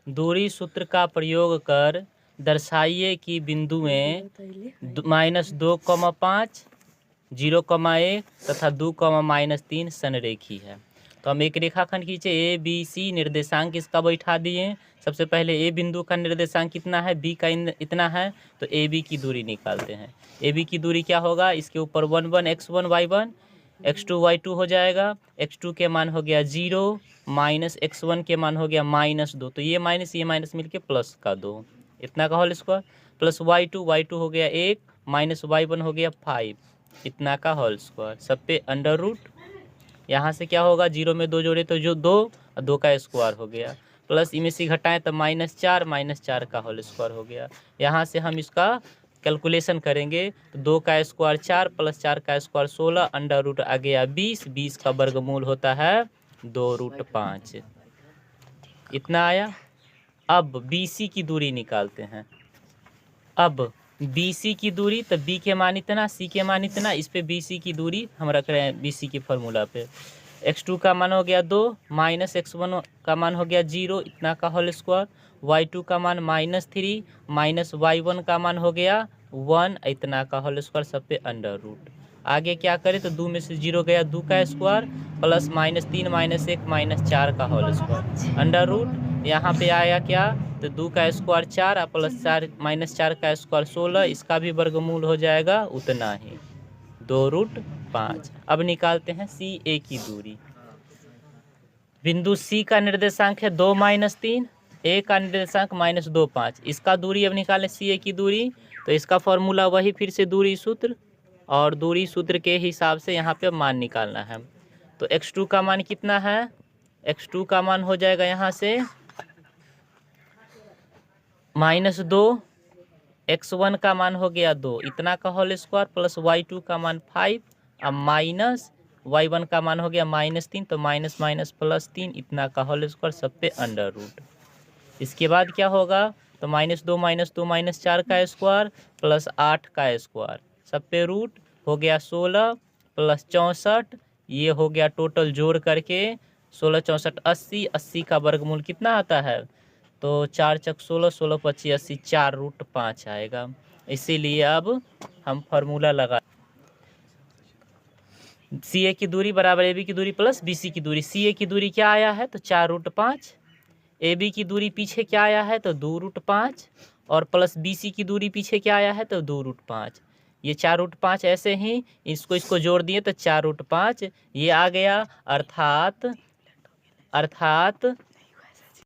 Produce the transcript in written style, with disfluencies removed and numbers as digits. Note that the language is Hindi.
दूरी सूत्र का प्रयोग कर दर्शाइए कि बिंदुएं -2,5, 0,1 तथा 2,-3 संरेखी है। तो हम एक रेखाखंड खींचे, ए बी सी निर्देशांक इसका बैठा दिए। सबसे पहले ए बिंदु का निर्देशांक कितना है, बी का इतना है, तो ए बी की दूरी निकालते हैं। ए बी की दूरी क्या होगा, इसके ऊपर 1 1 x1 y1 x2 y2 हो जाएगा। x2 के मान हो गया 0 माइनस x1 के मान हो गया -2, तो ये माइनस मिलके प्लस का 2, इतना का होल स्क्वायर, प्लस y2 हो गया 1 माइनस y1 हो गया 5, इतना का होल स्क्वायर, सब पे अंडर रूट। यहाँ से क्या होगा, 0 में 2 जोड़े तो जो 2 और 2 का स्क्वायर हो गया, प्लस इमें से घटाएं तो -4 का होल स्क्वायर हो गया। यहाँ से हम इसका कैलकुलेशन करेंगे तो 2 का स्क्वायर 4 प्लस 4 का स्क्वायर 16, अंडर रूट आ गया 20, 20 का वर्गमूल होता है 2√5, इतना आया। अब BC की दूरी निकालते हैं। अब BC की दूरी, तो B के मान इतना, C के मान इतना, इस पे BC की दूरी हम रख रहे हैं BC की फार्मूला पे। x2 का मान हो गया 2 माइनस x1 का मान हो गया 0, इतना का होल स्क्वायर, y2 का मान -3 माइनस y1 का मान हो गया 1, इतना का होल स्क्वायर, सब पे अंडर रूट। आगे क्या करें तो 2 में से 0 गया, 2 का स्क्वायर प्लस -3 -1 -4 का होल स्क्वायर, अंडर रूट। यहाँ पे आया क्या, तो 2 का स्क्वायर 4 प्लस 4 -4 का स्क्वायर 16, इसका भी वर्गमूल हो जाएगा उतना ही 2√5। अब निकालते हैं CA की दूरी। बिंदु C का निर्देशांक है 2 -3, A का निर्देशांक -2 5, इसका दूरी अब निकालें CA की दूरी, तो इसका फॉर्मूला वही फिर से दूरी सूत्र, और दूरी सूत्र के हिसाब से यहाँ पे मान निकालना है। तो x2 का मान कितना है, x2 का मान हो जाएगा यहाँ से -2, x1 का मान हो गया 2, इतना का होल स्क्वायर प्लस y2 का मान 5, अब माइनस y1 का मान हो गया -3, तो माइनस माइनस प्लस 3, इतना का होल स्क्वायर, सब पे अंडर रूट। इसके बाद क्या होगा, तो -2 -4 का स्क्वायर प्लस 8 का स्क्वायर, सब पे रूट हो गया 16 प्लस 64, ये हो गया टोटल जोड़ करके 16 64 80, 80 का वर्गमूल कितना आता है, तो 4 चक 16 16 25 80, 4√5 आएगा। इसीलिए अब हम फार्मूला लगा, CA की दूरी बराबर AB की दूरी प्लस BC की दूरी। CA की दूरी क्या आया है, तो 4√5, AB की दूरी पीछे क्या आया है, तो 2√5, और प्लस BC की दूरी पीछे क्या आया है, तो 2√5। ये 4√5 ऐसे ही इसको जोड़ दिए तो 4√5 ये आ गया, अर्थात